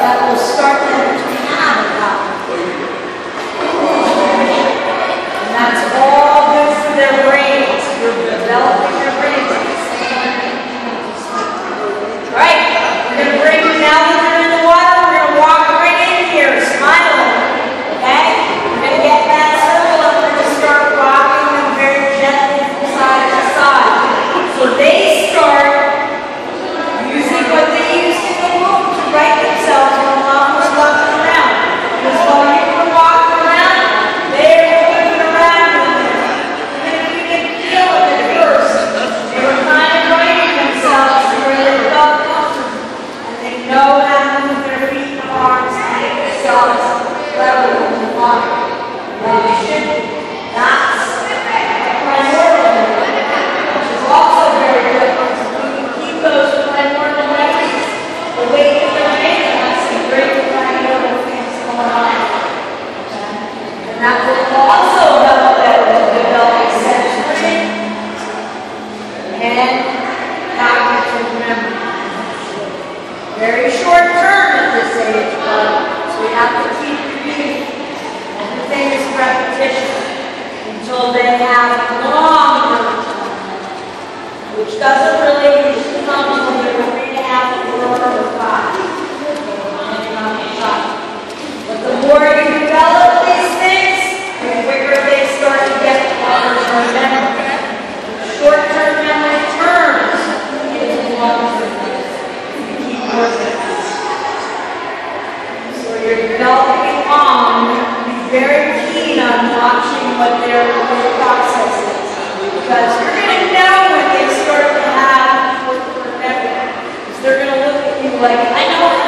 that will start them to have a cognitive. And that's all good for their brains. You're developing your brains. All right, we're going to bring you now that they're in the water. We're going to walk right in here, smiling. Okay? We're going to get that circle and we're going to start rocking them very gently from side to side. So they start using what they used in the womb to right themselves when mom was walking around. Because while you were walking around, they were moving around with them. Even if you didn't feel it at first, they were kind of righting themselves where they felt comfortable. And they know how to move their feet and arms to make themselves level in the water. They should not primordial, which is also very good. Those primordial memories, the way that they're making us, some great primordial things going on. And that will also help them to develop sensory and cognitive memory. Very short term at this age, so we have to keep repeating. Everything is repetition until they have longer term, which doesn't really come until they're 3.5 or 4 or 5. But the more you develop these things, the quicker they start to get longer-term memory. Short-term memory turns into long-term memory. You keep working. So you're developing on. Be very keen on watching what their process is, because you're going to know when they start to have short-term memory. Because they're going to look at you like, I know